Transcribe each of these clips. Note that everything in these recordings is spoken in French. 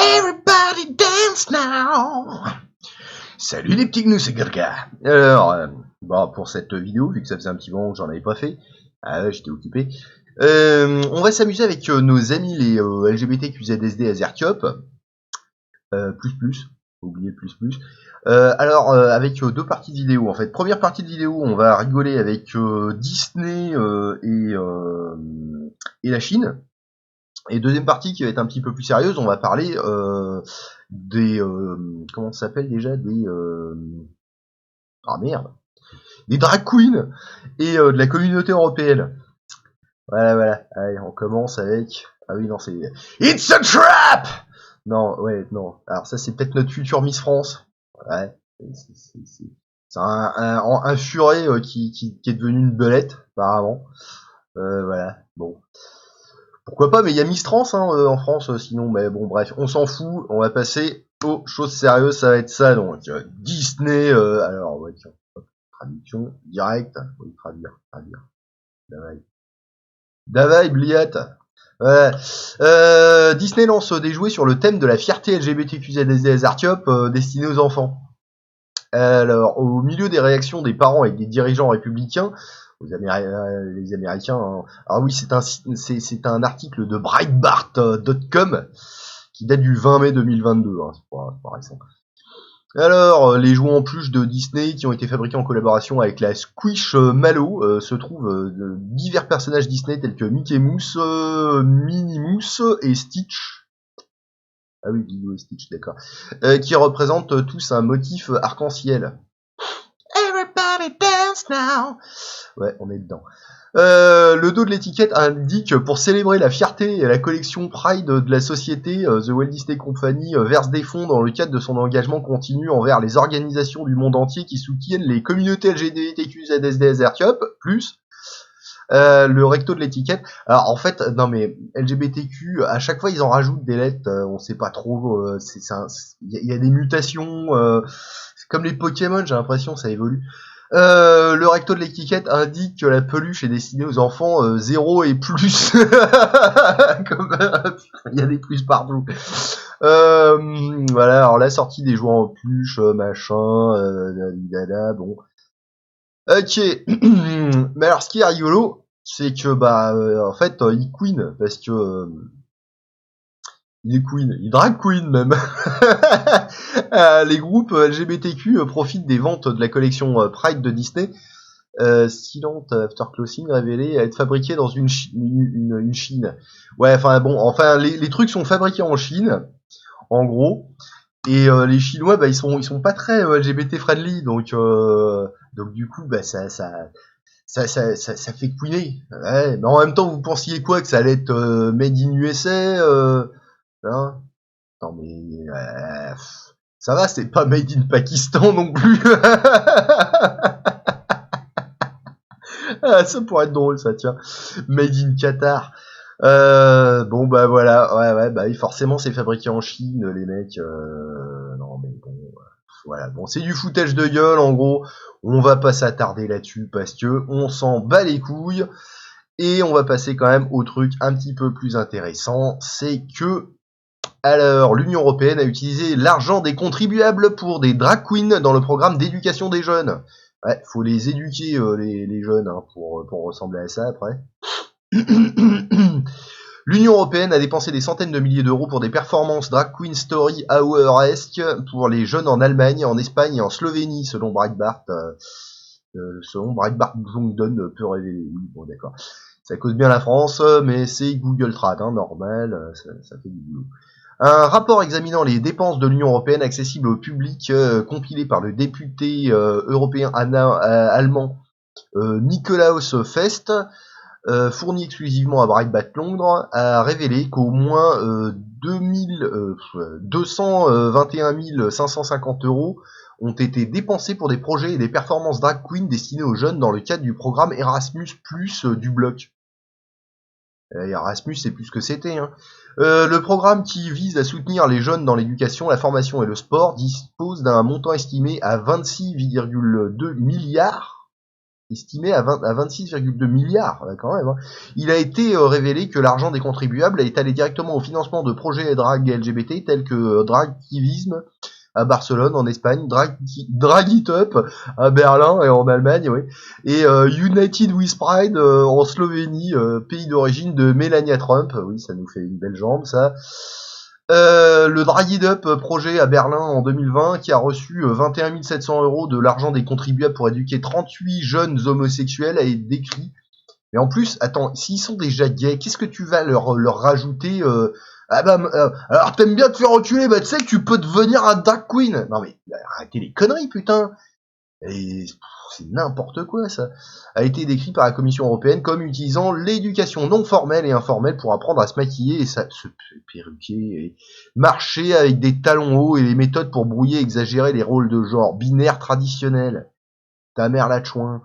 Everybody dance now. Salut les petits gnous, c'est Gurka. Alors, pour cette vidéo, vu que ça faisait un petit moment que j'en avais pas fait, j'étais occupé, on va s'amuser avec nos amis les LGBTQZSD Azertiop, oubliez le plus. Avec deux parties de vidéo en fait. Première partie de vidéo, on va rigoler avec Disney et la Chine. Et deuxième partie qui va être un petit peu plus sérieuse, on va parler des comment ça s'appelle déjà, des des drag queens et de la communauté européenne. Voilà. Allez, on commence avec c'est It's a Trap. Non. Alors ça c'est peut-être notre future Miss France. Ouais. C'est un furet qui est devenu une belette apparemment. Voilà. Bon. Pourquoi pas, mais il y a Miss Trans en France sinon, mais bon bref, on s'en fout, on va passer aux choses sérieuses, ça va être ça donc. Disney, traduction directe, oui, traduire. Davai, Bliat. Ouais. Disney lance des jouets sur le thème de la fierté LGBTQZSD Artiop destinés aux enfants. Alors, au milieu des réactions des parents et des dirigeants républicains, les Américains. Alors oui, c'est un article de Breitbart.com qui date du 20 mai 2022. C'est pas récent. Alors, les jouets en peluche de Disney qui ont été fabriqués en collaboration avec la Squishmallow se trouvent divers personnages Disney tels que Mickey Mouse, Minnie Mouse et Stitch. Ah oui, Lilo et Stitch, d'accord. Qui représentent tous un motif arc-en-ciel. Everybody dance now. Ouais, on est dedans. Le dos de l'étiquette indique pour célébrer la fierté et la collection Pride de la société, The Walt Disney Company verse des fonds dans le cadre de son engagement continu envers les organisations du monde entier qui soutiennent les communautés LGBTQZSD+. Le recto de l'étiquette. Alors en fait, non mais LGBTQ, à chaque fois ils en rajoutent des lettres, on sait pas trop. Il y a des mutations. Comme les Pokémon, j'ai l'impression ça évolue. Le recto de l'étiquette indique que la peluche est destinée aux enfants 0 et plus. Il y a des plus partout. Voilà, alors la sortie des jouets en peluche, bon. Ok. Mais alors ce qui est rigolo, c'est que en fait, il queen, parce que il est queen, il drag queen même. Les groupes LGBTQ profitent des ventes de la collection Pride de Disney. Silent After Closing révélé être fabriqué dans une Chine. Ouais, les trucs sont fabriqués en Chine, en gros. Et les Chinois, ils sont pas très LGBT friendly, donc du coup, ça fait queener. Ouais, mais en même temps, vous pensiez quoi, que ça allait être made in USA hein? Non mais ça va, c'est pas made in Pakistan non plus. Ça pourrait être drôle ça, tiens. Made in Qatar. Voilà, ouais, forcément c'est fabriqué en Chine, les mecs. Non mais bon, voilà, bon, c'est du foutage de gueule en gros. On va pas s'attarder là-dessus parce que on s'en bat les couilles. Et on va passer quand même au truc un petit peu plus intéressant, c'est que alors, l'Union Européenne a utilisé l'argent des contribuables pour des drag queens dans le programme d'éducation des jeunes. Ouais, faut les éduquer, les jeunes, pour ressembler à ça après. L'Union Européenne a dépensé des centaines de milliers d'euros pour des performances Drag Queen Story Hour-esque pour les jeunes en Allemagne, en Espagne et en Slovénie, selon Breitbart. London peut révéler. Oui, bon, d'accord. Ça cause bien la France, mais c'est Google Trad, normal, ça fait du boulot. Un rapport examinant les dépenses de l'Union Européenne accessible au public, compilé par le député européen allemand Nikolaus Fest, fourni exclusivement à Breitbart Londres, a révélé qu'au moins 221 550 euros ont été dépensés pour des projets et des performances drag queen destinés aux jeunes dans le cadre du programme Erasmus+, du bloc. Erasmus, c'est plus ce que c'était. Le programme qui vise à soutenir les jeunes dans l'éducation, la formation et le sport dispose d'un montant estimé à 26,2 milliards estimé à 26,2 milliards, quand même. Hein. Il a été révélé que l'argent des contribuables est allé directement au financement de projets et drague LGBT tels que Dragtivisme à Barcelone en Espagne, Drag It Up à Berlin et en Allemagne, oui, et United with Pride en Slovénie, pays d'origine de Melania Trump. Oui, ça nous fait une belle jambe, ça. Le Drag It Up projet à Berlin en 2020 qui a reçu 21 700 € de l'argent des contribuables pour éduquer 38 jeunes homosexuels a été décrit. Mais en plus, attends, s'ils sont déjà gays, qu'est-ce que tu vas leur rajouter alors t'aimes bien te faire reculer, bah tu sais que tu peux devenir un drag queen. Non mais arrêtez les conneries, putain. Et c'est n'importe quoi, ça. A été décrit par la Commission européenne comme utilisant l'éducation non formelle et informelle pour apprendre à se maquiller et se perruquer et marcher avec des talons hauts et les méthodes pour brouiller et exagérer les rôles de genre binaires traditionnels. Ta mère la chouin.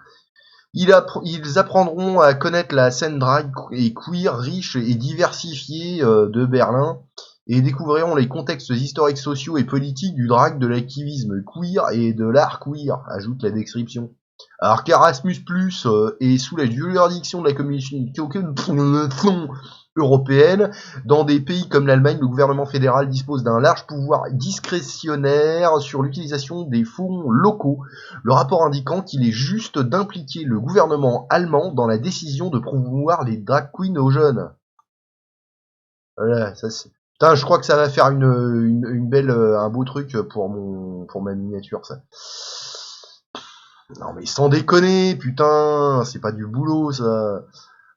Ils apprendront à connaître la scène drag et queer riche et diversifiée de Berlin et découvriront les contextes historiques, sociaux et politiques du drag, de l'activisme queer et de l'art queer, ajoute la description. Alors qu'Erasmus Plus est sous la juridiction de la Commission européenne, dans des pays comme l'Allemagne, le gouvernement fédéral dispose d'un large pouvoir discrétionnaire sur l'utilisation des fonds locaux, le rapport indiquant qu'il est juste d'impliquer le gouvernement allemand dans la décision de promouvoir les drag queens aux jeunes. Voilà, ça c'est... Putain, je crois que ça va faire une belle, un beau truc pour ma miniature, ça. Non mais sans déconner, putain, c'est pas du boulot, ça.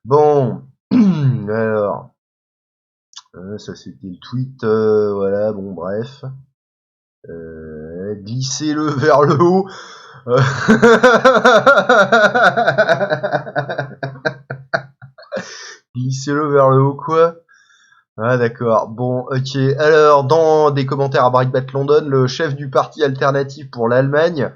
Bon, alors, ça c'était le tweet, voilà, bon bref. Glissez-le vers le haut. Glissez-le vers le haut, quoi. Ah d'accord, bon, ok. Alors, dans des commentaires à Breitbart London, le chef du parti alternatif pour l'Allemagne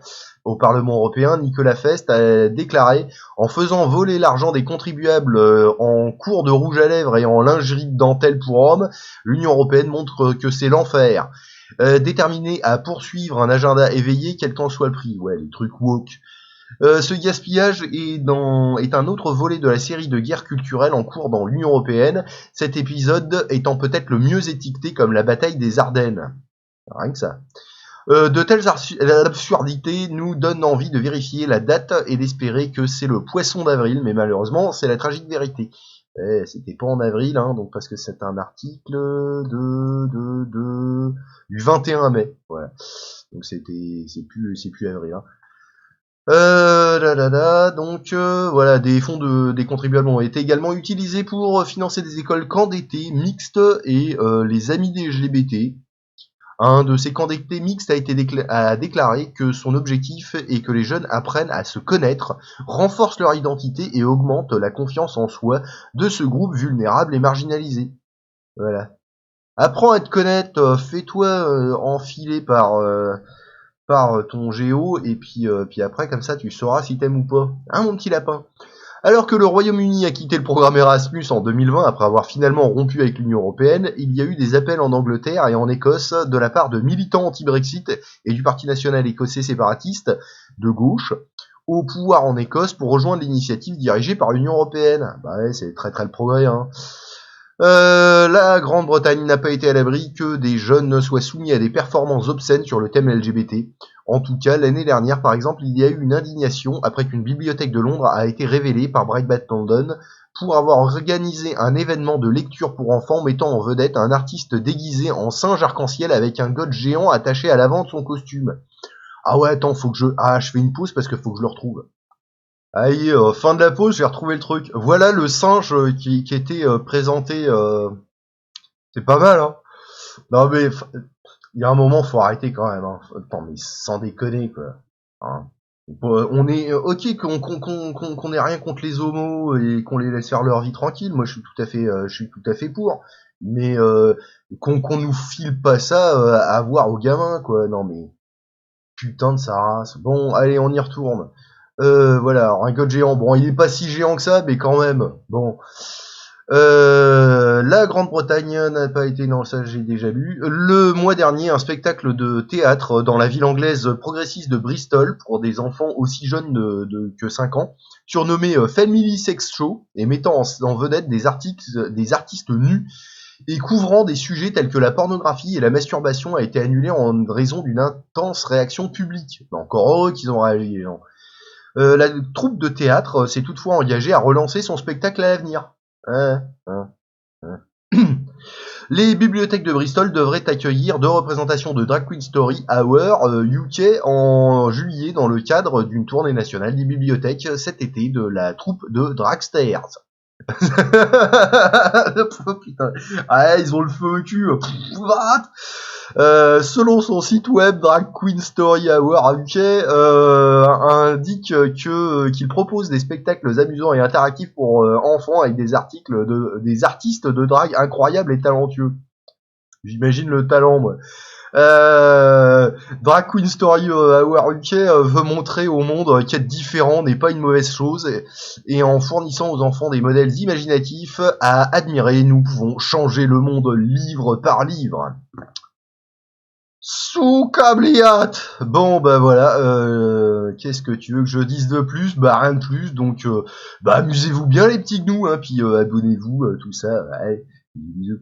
au Parlement européen, Nicolas Fest, a déclaré « En faisant voler l'argent des contribuables en cours de rouge à lèvres et en lingerie de dentelle pour hommes, l'Union européenne montre que c'est l'enfer. Déterminé à poursuivre un agenda éveillé, quel qu'en soit le prix. » Ouais, les trucs woke. Ce gaspillage est un autre volet de la série de guerres culturelles en cours dans l'Union européenne, cet épisode étant peut-être le mieux étiqueté comme la bataille des Ardennes. Rien que ça. De telles absurdités nous donnent envie de vérifier la date et d'espérer que c'est le poisson d'avril, mais malheureusement, c'est la tragique vérité. C'était pas en avril, hein, donc parce que c'est un article du 21 mai. Voilà. Donc c'est plus avril. Hein. Donc voilà, des fonds des contribuables ont été également utilisés pour financer des écoles camps d'été mixtes et les amis des LGBT. Un de ces camps d'été mixtes a déclaré que son objectif est que les jeunes apprennent à se connaître, renforcent leur identité et augmentent la confiance en soi de ce groupe vulnérable et marginalisé. Voilà. Apprends à te connaître, fais-toi enfiler par ton géo et puis après comme ça tu sauras si t'aimes ou pas. Hein mon petit lapin. Alors que le Royaume-Uni a quitté le programme Erasmus en 2020 après avoir finalement rompu avec l'Union européenne, il y a eu des appels en Angleterre et en Écosse de la part de militants anti-Brexit et du Parti national écossais séparatiste de gauche au pouvoir en Écosse pour rejoindre l'initiative dirigée par l'Union européenne. Bah ouais, c'est très le progrès, hein. La Grande-Bretagne n'a pas été à l'abri que des jeunes soient soumis à des performances obscènes sur le thème LGBT. En tout cas, l'année dernière, par exemple, il y a eu une indignation après qu'une bibliothèque de Londres a été révélée par Breitbart London pour avoir organisé un événement de lecture pour enfants mettant en vedette un artiste déguisé en singe arc-en-ciel avec un god géant attaché à l'avant de son costume. Ah ouais, attends, faut que je fais une pause parce qu'il faut que je le retrouve. Allez, fin de la pause, j'ai retrouvé le truc. Voilà le singe qui était présenté. C'est pas mal, hein. Non mais il y a un moment, faut arrêter quand même. Hein. Attends, mais sans déconner, quoi. Hein. On est ok qu'on ait rien contre les homos et qu'on les laisse faire leur vie tranquille. Moi, je suis tout à fait pour. Mais qu'on nous file pas ça à voir aux gamins, quoi. Non mais putain de sa race. Bon, allez, on y retourne. Voilà, alors un god géant. Bon, il est pas si géant que ça, mais quand même. Bon. La Grande-Bretagne n'a pas été, non, ça j'ai déjà lu. Le mois dernier, un spectacle de théâtre dans la ville anglaise progressiste de Bristol pour des enfants aussi jeunes que 5 ans, surnommé Family Sex Show et mettant en vedette des artistes nus et couvrant des sujets tels que la pornographie et la masturbation, a été annulé en raison d'une intense réaction publique. Encore heureux qu'ils ont réagi, les gens. La troupe de théâtre s'est toutefois engagée à relancer son spectacle à l'avenir. Hein, hein, hein. Les bibliothèques de Bristol devraient accueillir 2 représentations de Drag Queen Story Hour UK en juillet dans le cadre d'une tournée nationale des bibliothèques cet été de la troupe de Dragsters. Putain. Ah, ils ont le feu au cul. Selon son site web, Drag Queen Story Hour UK indique qu'il propose des spectacles amusants et interactifs pour enfants avec des artistes de drague incroyables et talentueux. J'imagine le talent, moi. Drag Queen Story Hour UK veut montrer au monde qu'être différent n'est pas une mauvaise chose, et en fournissant aux enfants des modèles imaginatifs à admirer, nous pouvons changer le monde livre par livre. Sous Cabliat. Bon bah voilà, qu'est-ce que tu veux que je dise de plus? Bah rien de plus, donc amusez-vous bien les petits gnous, hein, puis abonnez-vous, tout ça, allez, bisous.